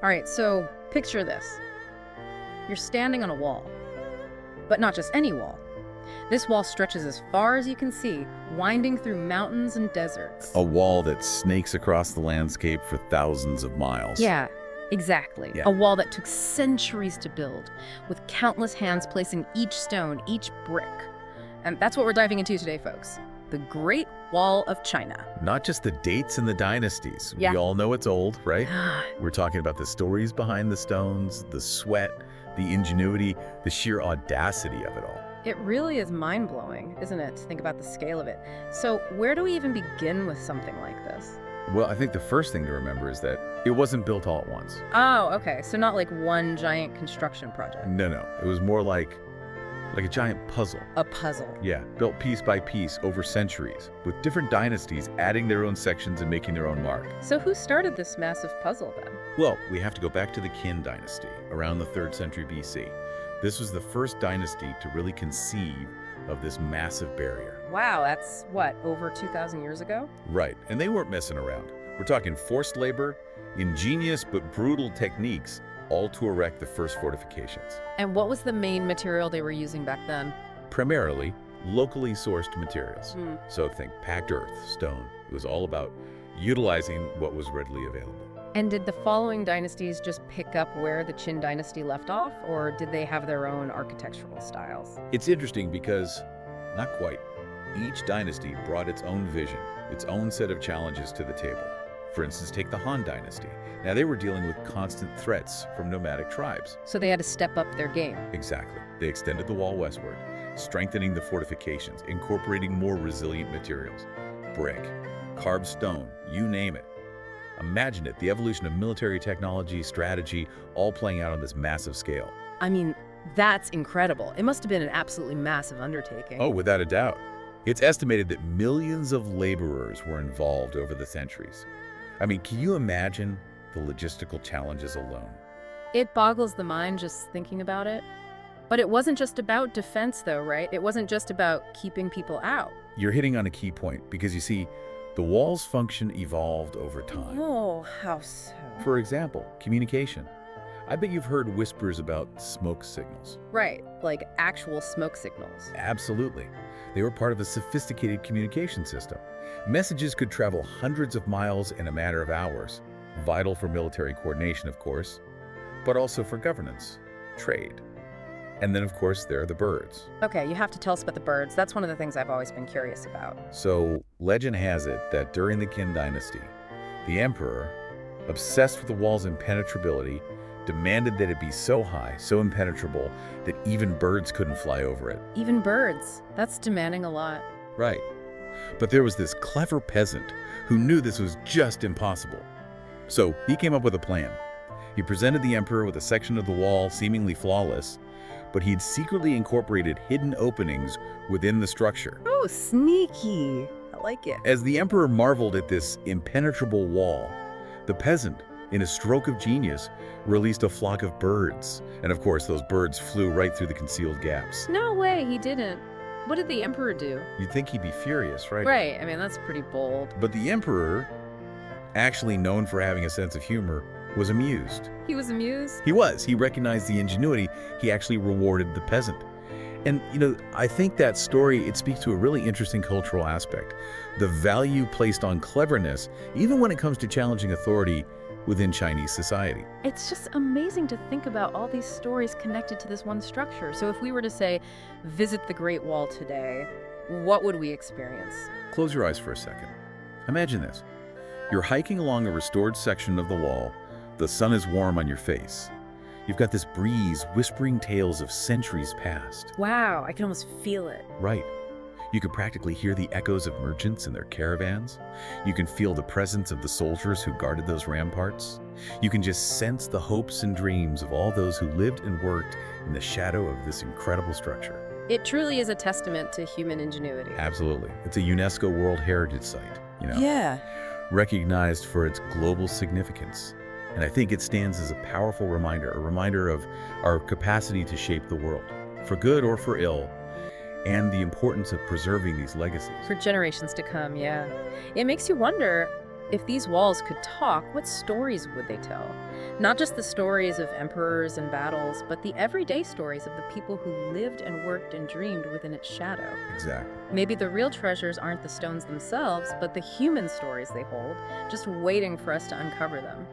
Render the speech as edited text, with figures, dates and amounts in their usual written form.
All right, so picture this. You're standing on a wall, but not just any wall. This wall stretches as far as you can see, winding through mountains and deserts. A wall that snakes across the landscape for thousands of miles. Yeah, exactly. Yeah. A wall that took centuries to build, with countless hands placing each stone, each brick. And that's what we're diving into today, folks. The Great Wall of China. Not just the dates and the dynasties. Yeah. We all know it's old, right? We're talking about the stories behind the stones, the sweat, the ingenuity, the sheer audacity of it all. It really is mind-blowing, isn't it, to think about the scale of it? So where do we even begin with something like this? Well, I think the first thing to remember is that it wasn't built all at once. Oh, okay. So not like one giant construction project. No. It was more like a giant puzzle. A puzzle. Yeah, built piece by piece over centuries, with different dynasties adding their own sections and making their own mark. So who started this massive puzzle then? Well, we have to go back to the Qin dynasty, around the 3rd century BC. This was the first dynasty to really conceive of this massive barrier. Wow, that's what, over 2,000 years ago? Right, and they weren't messing around. We're talking forced labor, ingenious but brutal techniques, all to erect the first fortifications. And what was the main material they were using back then? Primarily, locally sourced materials. Hmm. So think packed earth, stone. It was all about utilizing what was readily available. And did the following dynasties just pick up where the Qin dynasty left off, or did they have their own architectural styles? It's interesting because, not quite, each dynasty brought its own vision, its own set of challenges to the table. For instance, take the Han dynasty. Now, they were dealing with constant threats from nomadic tribes. So they had to step up their game. Exactly. They extended the wall westward, strengthening the fortifications, incorporating more resilient materials. Brick, carved stone, you name it. Imagine it, the evolution of military technology, strategy, all playing out on this massive scale. I mean, that's incredible. It must have been an absolutely massive undertaking. Oh, without a doubt. It's estimated that millions of laborers were involved over the centuries. I mean, can you imagine the logistical challenges alone? It boggles the mind just thinking about it. But it wasn't just about defense, though, right? It wasn't just about keeping people out. You're hitting on a key point because you see, the wall's function evolved over time. Oh, how so? For example, communication. I bet you've heard whispers about smoke signals. Right, like actual smoke signals. Absolutely. They were part of a sophisticated communication system. Messages could travel hundreds of miles in a matter of hours, vital for military coordination, of course, but also for governance, trade. And then, of course, there are the birds. Okay, you have to tell us about the birds. That's one of the things I've always been curious about. So, legend has it that during the Qin dynasty, the emperor, obsessed with the wall's impenetrability, demanded that it be so high, so impenetrable, that even birds couldn't fly over it. Even birds. That's demanding a lot. Right. But there was this clever peasant who knew this was just impossible. So he came up with a plan. He presented the emperor with a section of the wall seemingly flawless, but he'd secretly incorporated hidden openings within the structure. Oh, sneaky. I like it. As the emperor marveled at this impenetrable wall, the peasant, in a stroke of genius, released a flock of birds. And of course, those birds flew right through the concealed gaps. No way, he didn't. What did the emperor do? You'd think he'd be furious, right? Right, I mean, that's pretty bold. But the emperor, actually known for having a sense of humor, was amused. He was amused? He was. He recognized the ingenuity. He actually rewarded the peasant. And, I think that story, it speaks to a really interesting cultural aspect. The value placed on cleverness, even when it comes to challenging authority within Chinese society. It's just amazing to think about all these stories connected to this one structure. So if we were to say, visit the Great Wall today, what would we experience? Close your eyes for a second. Imagine this. You're hiking along a restored section of the wall. The sun is warm on your face. You've got this breeze whispering tales of centuries past. Wow, I can almost feel it. Right. You can practically hear the echoes of merchants and their caravans. You can feel the presence of the soldiers who guarded those ramparts. You can just sense the hopes and dreams of all those who lived and worked in the shadow of this incredible structure. It truly is a testament to human ingenuity. Absolutely. It's a UNESCO World Heritage Site, Yeah. recognized for its global significance. And I think it stands as a powerful reminder, a reminder of our capacity to shape the world, for good or for ill, and the importance of preserving these legacies. For generations to come, yeah. It makes you wonder, If these walls could talk, what stories would they tell? Not just the stories of emperors and battles, but the everyday stories of the people who lived and worked and dreamed within its shadow. Exactly. Maybe the real treasures aren't the stones themselves, but the human stories they hold, just waiting for us to uncover them.